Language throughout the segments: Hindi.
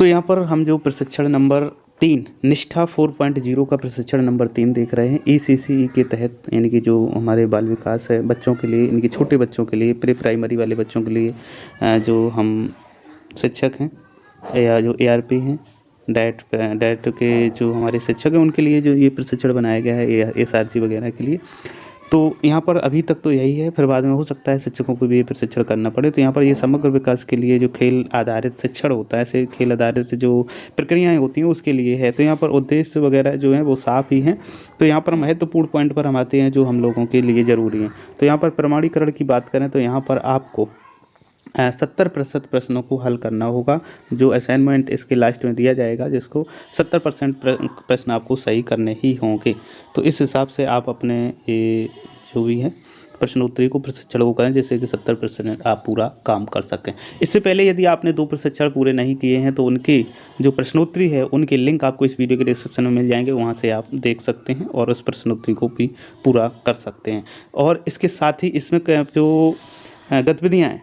तो यहाँ पर हम जो प्रशिक्षण नंबर 3 निष्ठा 4.0 का प्रशिक्षण नंबर 3 देख रहे हैं। ECCE के तहत, यानी कि जो हमारे बाल विकास है बच्चों के लिए, इनके छोटे बच्चों के लिए, प्री प्राइमरी वाले बच्चों के लिए जो हम शिक्षक हैं या जो ARP हैं, डाइट के जो हमारे शिक्षक हैं, उनके लिए जो ये प्रशिक्षण बनाया गया है SRG वगैरह के लिए। तो यहाँ पर अभी तक तो यही है, फिर बाद में हो सकता है शिक्षकों को भी ये प्रशिक्षण करना पड़े। तो यहाँ पर ये समग्र विकास के लिए जो खेल आधारित शिक्षण होता है, ऐसे खेल आधारित जो प्रक्रियाएं होती हैं उसके लिए है। तो यहाँ पर उद्देश्य वगैरह जो है वो साफ़ ही हैं। तो यहाँ पर महत्वपूर्ण पॉइंट पर हम आते हैं जो हम लोगों के लिए ज़रूरी हैं। तो यहाँ पर प्रमाणीकरण की बात करें तो यहाँ पर आपको 70% प्रश्नों को हल करना होगा। जो असाइनमेंट इसके लास्ट में दिया जाएगा, जिसको 70% प्रश्न आपको सही करने ही होंगे। तो इस हिसाब से आप अपने ये जो भी है प्रश्नोत्तरी को प्रशिक्षण को करें, जैसे कि 70% आप पूरा काम कर सकें। इससे पहले यदि आपने 2 प्रशिक्षण पूरे नहीं किए हैं तो उनकी जो प्रश्नोत्तरी है उनके लिंक आपको इस वीडियो के डिस्क्रिप्शन में मिल जाएंगे, वहाँ से आप देख सकते हैं और उस प्रश्नोत्तरी को भी पूरा कर सकते हैं। और इसके साथ ही इसमें जो गतिविधियाँ हैं,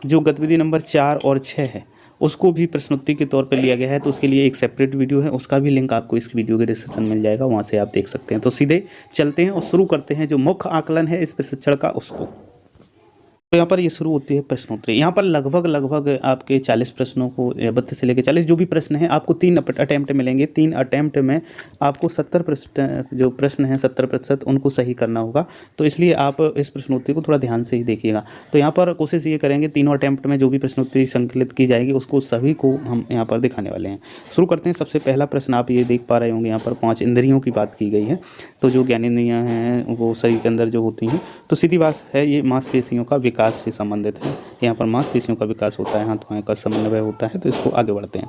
जो गतिविधि नंबर 4 और 6 है उसको भी प्रश्नोत्तरी के तौर पर लिया गया है। तो उसके लिए एक सेपरेट वीडियो है, उसका भी लिंक आपको इस वीडियो के डिस्क्रिप्शन में मिल जाएगा, वहाँ से आप देख सकते हैं। तो सीधे चलते हैं और शुरू करते हैं जो मुख्य आकलन है इस प्रशिक्षण का उसको। तो यहाँ पर ये शुरू होती है प्रश्नोत्तरी। यहाँ पर लगभग आपके 40 प्रश्नों को 32 से लेकर 40 जो भी प्रश्न हैं आपको 3 अटैम्प्ट मिलेंगे। 3 अटैम्प्ट में आपको 70% जो प्रश्न हैं 70% उनको सही करना होगा। तो इसलिए आप इस प्रश्नोत्तरी को थोड़ा ध्यान से ही देखिएगा। तो यहाँ पर कोशिश ये करेंगे तीनों अटैम्प्ट में जो भी प्रश्नोत्तरी संकलित की जाएगी उसको सभी को हम यहाँ पर दिखाने वाले हैं। शुरू करते हैं। सबसे पहला प्रश्न आप ये देख पा रहे होंगे, यहाँ पर 5 इंद्रियों की बात की गई है। तो जो ज्ञानेंद्रियाँ हैं वो शरीर के अंदर जो होती हैं, तो सीधी बात है ये मांसपेशियों का विकास से संबंधित है। यहाँ पर मांसपेशियों का विकास होता है, हाथ पांव का समन्वय होता है। तो इसको आगे बढ़ते हैं।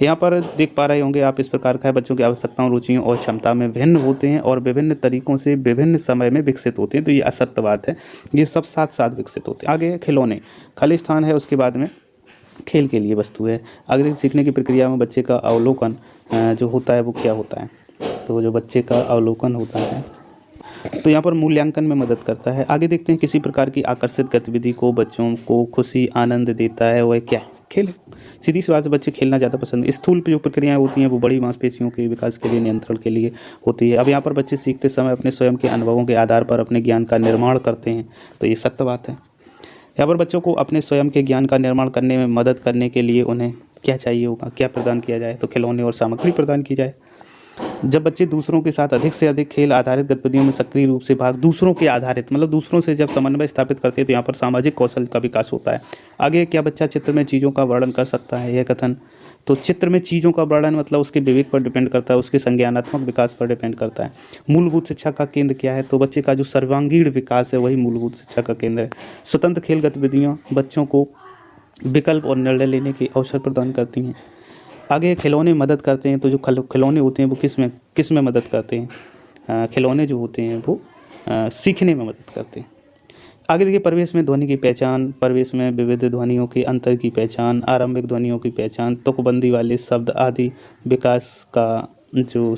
यहाँ पर देख पा रहे होंगे आप, इस प्रकार का है। बच्चों की आवश्यकताओं, रुचियों और क्षमता में भिन्न होते हैं और विभिन्न तरीकों से विभिन्न समय में विकसित होते हैं। तो ये असत्य बात है, ये सब साथ साथ विकसित होते हैं। आगे खिलौने, खाली स्थान है, उसके बाद में खेल के लिए वस्तु है। आगे सीखने की प्रक्रिया में बच्चे का अवलोकन जो होता है वो क्या होता है, तो जो बच्चे का अवलोकन होता है तो यहाँ पर मूल्यांकन में मदद करता है। आगे देखते हैं, किसी प्रकार की आकर्षित गतिविधि को बच्चों को खुशी आनंद देता है, वह क्या? खेल। सीधी सी बात है, बच्चे खेलना ज़्यादा पसंद है। स्थूल जो प्रक्रियाएं होती हैं वो बड़ी मांसपेशियों के विकास के लिए, नियंत्रण के लिए होती है। अब यहाँ पर बच्चे सीखते समय अपने स्वयं के अनुभवों के आधार पर अपने ज्ञान का निर्माण करते हैं। तो ये सत्य बात है। यहाँ पर बच्चों को अपने स्वयं के ज्ञान का निर्माण करने में मदद करने के लिए उन्हें क्या चाहिए होगा, क्या प्रदान किया जाए? तो खिलौने और सामग्री प्रदान की जाए। जब बच्चे दूसरों के साथ अधिक से अधिक खेल आधारित गतिविधियों में सक्रिय रूप से भाग, दूसरों के आधारित मतलब दूसरों से जब समन्वय स्थापित करते हैं तो यहाँ पर सामाजिक कौशल का विकास होता है। आगे, क्या बच्चा चित्र में चीज़ों का वर्णन कर सकता है? यह कथन, तो चित्र में चीज़ों का वर्णन मतलब उसके विवेक पर डिपेंड करता है, उसके संज्ञानात्मक विकास पर डिपेंड करता है। मूलभूत शिक्षा का केंद्र क्या है? तो बच्चे का जो सर्वांगीण विकास है वही मूलभूत शिक्षा का केंद्र है। स्वतंत्र खेल गतिविधियाँ बच्चों को विकल्प और निर्णय लेने के अवसर प्रदान करती हैं। आगे, खिलौने मदद करते हैं। तो जो खिलौने होते हैं वो किस में मदद करते हैं? खिलौने जो होते हैं वो सीखने में मदद करते हैं। आगे देखिए, परिवेश में ध्वनि की पहचान, परिवेश में विविध ध्वनियों के अंतर की पहचान, आरंभिक ध्वनियों की पहचान, तुकबंदी वाले शब्द आदि विकास का जो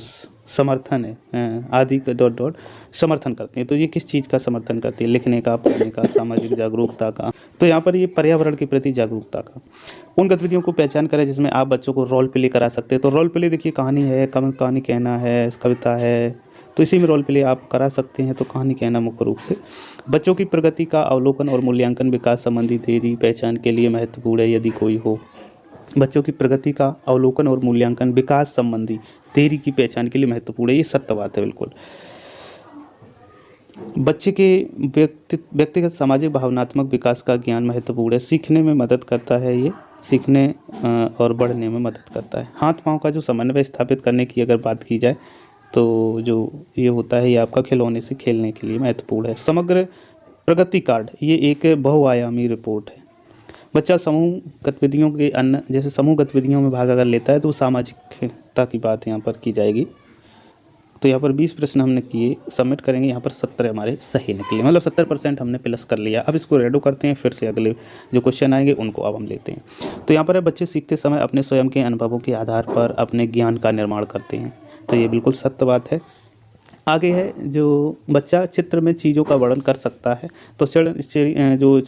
समर्थन है आदि का समर्थन करते हैं। तो ये किस चीज़ का समर्थन करते हैं? लिखने का, पढ़ने का, सामाजिक जागरूकता का। तो यहाँ पर ये पर्यावरण के प्रति जागरूकता का। उन गतिविधियों को पहचान करें जिसमें आप बच्चों को रोल प्ले करा सकते हैं। तो रोल प्ले देखिए, कहानी है, कहानी कहना है, कविता है, तो इसी में रोल प्ले आप करा सकते हैं। तो कहानी कहना मुख्य रूप से। बच्चों की प्रगति का अवलोकन और मूल्यांकन विकास संबंधी देरी पहचान के लिए महत्वपूर्ण है, यदि कोई हो। बच्चों की प्रगति का अवलोकन और मूल्यांकन विकास संबंधी देरी की पहचान के लिए महत्वपूर्ण है, ये सत्य बात है बिल्कुल। बच्चे के व्यक्तिगत सामाजिक भावनात्मक विकास का ज्ञान महत्वपूर्ण है, सीखने में मदद करता है, ये सीखने और बढ़ने में मदद करता है। हाथ पांव का जो समन्वय स्थापित करने की अगर बात की जाए तो जो ये होता है ये आपका खिलौने से खेलने के लिए महत्वपूर्ण है। समग्र प्रगति कार्ड, ये एक बहुआयामी रिपोर्ट है। बच्चा समूह गतिविधियों के जैसे समूह गतिविधियों में भाग अगर लेता है तो सामाजिकता की बात यहाँ पर की जाएगी। तो यहाँ पर 20 प्रश्न हमने किए, सबमिट करेंगे। यहाँ पर 70 हमारे सही निकले, मतलब 70% हमने प्लस कर लिया। अब इसको रेडो करते हैं, फिर से अगले जो क्वेश्चन आएंगे उनको अब हम लेते हैं। तो यहाँ पर है, बच्चे सीखते समय अपने स्वयं के अनुभवों के आधार पर अपने ज्ञान का निर्माण करते हैं। तो ये बिल्कुल सत्य बात है। आगे है, जो बच्चा चित्र में चीज़ों का वर्णन कर सकता है। तो जो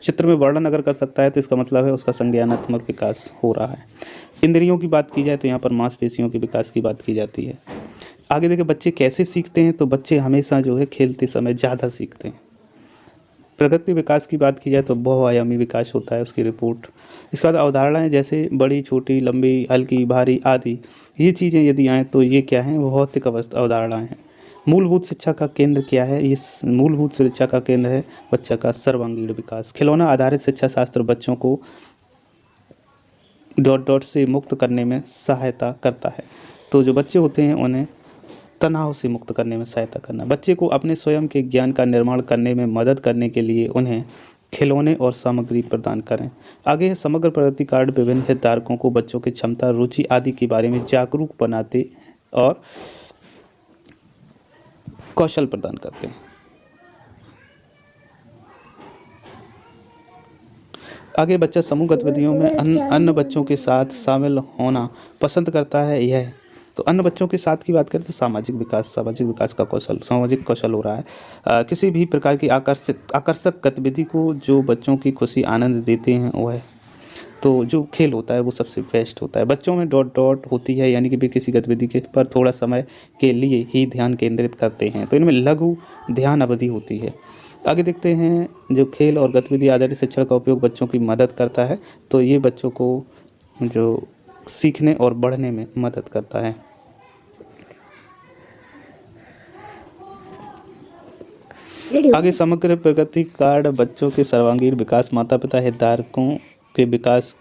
चित्र में वर्णन अगर कर सकता है तो इसका मतलब है उसका संज्ञानात्मक विकास हो रहा है। इंद्रियों की बात की जाए तो यहाँ पर मांसपेशियों के विकास की बात की जाती है। आगे देखिए बच्चे कैसे सीखते हैं, तो बच्चे हमेशा जो है खेलते समय ज़्यादा सीखते हैं। प्रगति विकास की बात की जाए तो बहुआयामी विकास होता है उसकी रिपोर्ट। इसके बाद अवधारणाएं जैसे बड़ी, छोटी, लंबी, हल्की, भारी आदि ये चीज़ें यदि आएँ तो ये क्या हैं, भौतिक अवधारणाएं हैं। मूलभूत शिक्षा का केंद्र क्या है, इस मूलभूत शिक्षा का केंद्र है बच्चा का सर्वांगीण विकास। खिलौना आधारित शिक्षा शास्त्र बच्चों को डॉट डॉट से मुक्त करने में सहायता करता है। तो जो बच्चे होते हैं उन्हें तनाव से मुक्त करने में सहायता करना। बच्चे को अपने स्वयं के ज्ञान का निर्माण करने में मदद करने के लिए उन्हें खिलौने और सामग्री प्रदान करें। आगे है समग्र प्रगति कार्ड विभिन्न हितधारकों को बच्चों की क्षमता, रुचि आदि के बारे में जागरूक बनाते और कौशल प्रदान करते हैं। आगे बच्चा समूह गतिविधियों में अन्य बच्चों के साथ शामिल होना पसंद करता है। यह तो अन्य बच्चों के साथ की बात करें तो सामाजिक विकास का कौशल, सामाजिक कौशल हो रहा है। किसी भी प्रकार की आकर्षक गतिविधि को जो बच्चों की खुशी आनंद देते हैं वह तो जो खेल होता है वो सबसे बेस्ट होता है। बच्चों में डॉट डॉट होती है, यानी कि वे किसी गतिविधि के पर थोड़ा समय के लिए ही ध्यान केंद्रित करते हैं, तो इनमें लघु ध्यान अवधि होती है। आगे देखते हैं जो खेल और गतिविधि आधारित शिक्षण का उपयोग बच्चों की मदद करता है, तो ये बच्चों को जो सीखने और बढ़ने में मदद करता है। आगे समग्र प्रगति कार्ड बच्चों के सर्वांगीण विकास, माता पिता हितधारकों के विकास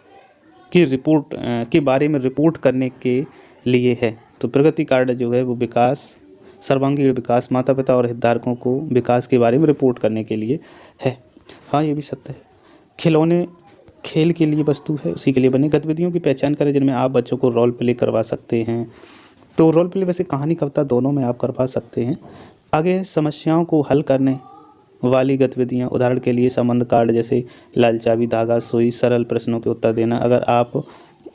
की रिपोर्ट के बारे में रिपोर्ट करने के लिए है। तो प्रगति कार्ड जो है वो विकास, सर्वांगीण विकास, माता पिता और हितधारकों को विकास के बारे में रिपोर्ट करने के लिए है। हाँ, ये भी सत्य है। खिलौने खेल के लिए वस्तु है, उसी के लिए बने। गतिविधियों की पहचान करें जिनमें आप बच्चों को रोल प्ले करवा सकते हैं। तो रोल प्ले वैसे कहानी कविता दोनों में आप करवा सकते हैं। आगे समस्याओं को हल करने वाली गतिविधियाँ, उदाहरण के लिए संबंध कार्ड जैसे लाल चाबी, धागा, सुई, सरल प्रश्नों के उत्तर देना। अगर आप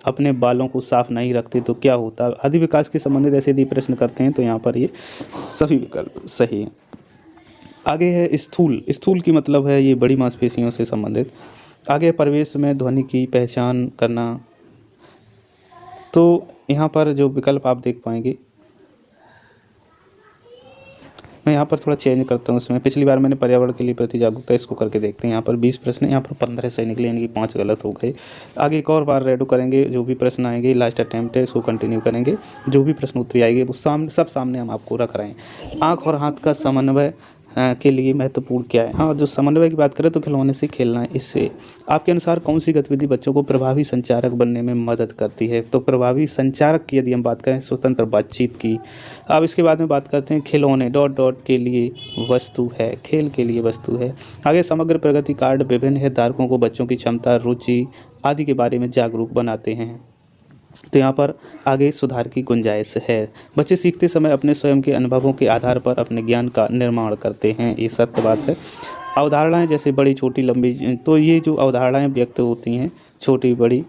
अपने बालों को साफ नहीं रखते तो क्या होता, आदि विकास के संबंधित ऐसे यदि प्रश्न करते हैं तो यहाँ पर ये सभी विकल्प सही है। आगे है स्थूल की मतलब है ये बड़ी मांसपेशियों से संबंधित। आगे परिवेश में ध्वनि की पहचान करना, तो यहाँ पर जो विकल्प आप देख पाएंगे, मैं यहाँ पर थोड़ा चेंज करता हूँ इसमें। पिछली बार मैंने पर्यावरण के लिए प्रति जागरूकता, इसको करके देखते हैं। यहाँ पर 20 प्रश्न, यहाँ पर 15 सही निकले, यानी कि 5 गलत हो गए। आगे एक और बार रेडो करेंगे, जो भी प्रश्न आएंगे लास्ट अटैम्प्ट है, इसको कंटिन्यू करेंगे। जो भी प्रश्न उत्तरी आएंगे वो सब सामने हम आपको रख रहे हैं। आँख और हाथ का समन्वय के लिए महत्वपूर्ण क्या है। हाँ, जो समन्वय की बात करें तो खिलौने से खेलना है। इससे आपके अनुसार कौन सी गतिविधि बच्चों को प्रभावी संचारक बनने में मदद करती है। तो प्रभावी संचारक की यदि हम बात करें स्वतंत्र बातचीत की। अब इसके बाद में बात करते हैं खिलौने डॉट डॉट के लिए वस्तु है, खेल के लिए वस्तु है। आगे समग्र प्रगति कार्ड विभिन्न हितधारकों को बच्चों की क्षमता, रुचि आदि के बारे में जागरूक बनाते हैं। तो यहाँ पर आगे सुधार की गुंजाइश है। बच्चे सीखते समय अपने स्वयं के अनुभवों के आधार पर अपने ज्ञान का निर्माण करते हैं, ये सत्य बात है। अवधारणाएं जैसे बड़ी, छोटी, लंबी, तो ये जो अवधारणाएं व्यक्त होती हैं छोटी बड़ी,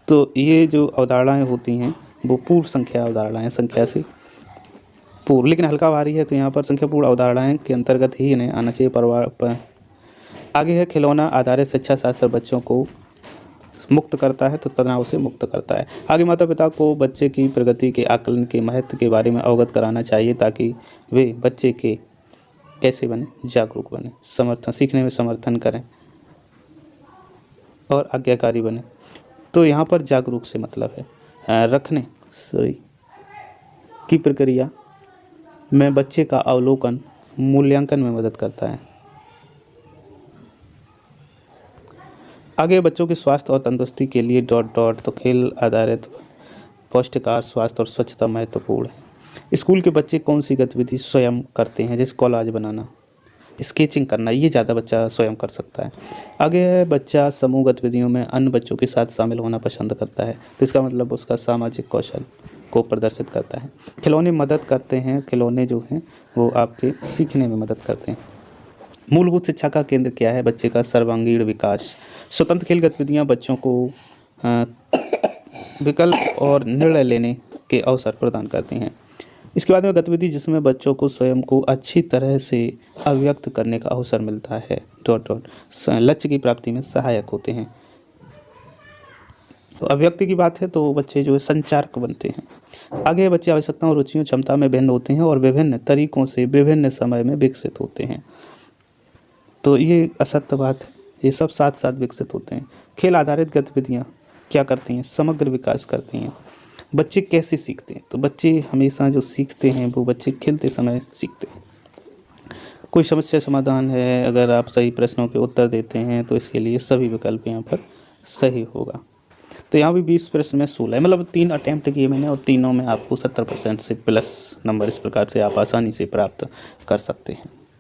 तो ये जो अवधारणाएं होती हैं वो पूर्ण संख्या अवधारणाएं, संख्या से पूर्ण, लेकिन हल्का भारी है तो यहाँ पर संख्या पूर्ण अवधारणाएं के अंतर्गत ही इन्हें आना चाहिए। पर आगे है खिलौना आधारित शिक्षा शास्त्र बच्चों को मुक्त करता है, तो तनाव से मुक्त करता है। आगे माता पिता को बच्चे की प्रगति के आकलन के महत्व के बारे में अवगत कराना चाहिए, ताकि वे बच्चे के कैसे बने, जागरूक बने, सीखने में समर्थन करें और आज्ञाकारी बने। तो यहाँ पर जागरूक से मतलब है रखने की प्रक्रिया में बच्चे का अवलोकन मूल्यांकन में मदद करता है। आगे बच्चों के स्वास्थ्य और तंदुरुस्ती के लिए डॉट डॉट, तो खेल आधारित पौष्टिक आहार, स्वास्थ्य और स्वच्छता महत्वपूर्ण है। स्कूल के बच्चे कौन सी गतिविधि स्वयं करते हैं, जैसे कॉलाज बनाना, स्केचिंग करना, ये ज़्यादा बच्चा स्वयं कर सकता है। आगे है बच्चा समूह गतिविधियों में अन्य बच्चों के साथ शामिल होना पसंद करता है, तो इसका मतलब उसका सामाजिक कौशल को प्रदर्शित करता है। खिलौने मदद करते हैं, खिलौने जो हैं वो आपके सीखने में मदद करते हैं। मूलभूत शिक्षा का केंद्र क्या है, बच्चे का सर्वांगीण विकास। स्वतंत्र खेल गतिविधियाँ बच्चों को विकल्प और निर्णय लेने के अवसर प्रदान करती हैं। इसके बाद में गतिविधि जिसमें बच्चों को स्वयं को अच्छी तरह से अभिव्यक्त करने का अवसर मिलता है, डॉट डॉट, लक्ष्य की प्राप्ति में सहायक होते हैं। तो अभिव्यक्ति की बात है तो बच्चे जो है संचारक बनते हैं। आगे बच्चे आवश्यकताओं, रुचियों, क्षमता में भिन्न होते हैं और विभिन्न तरीकों से विभिन्न समय में विकसित होते हैं। तो ये असत्य बात है, ये सब साथ साथ विकसित होते हैं। खेल आधारित गतिविधियाँ क्या करती हैं? समग्र विकास करती हैं। बच्चे कैसे सीखते हैं? तो बच्चे हमेशा जो सीखते हैं वो बच्चे खेलते समय सीखते हैं। कोई समस्या समाधान है, अगर आप सही प्रश्नों के उत्तर देते हैं तो इसके लिए सभी विकल्प यहाँ पर सही होगा। तो यहाँ भी 20 प्रश्न में 16 है, मतलब 3 अटैम्प्ट किए मैंने और तीनों में आपको 70% से प्लस नंबर इस प्रकार से आप आसानी से प्राप्त कर सकते हैं।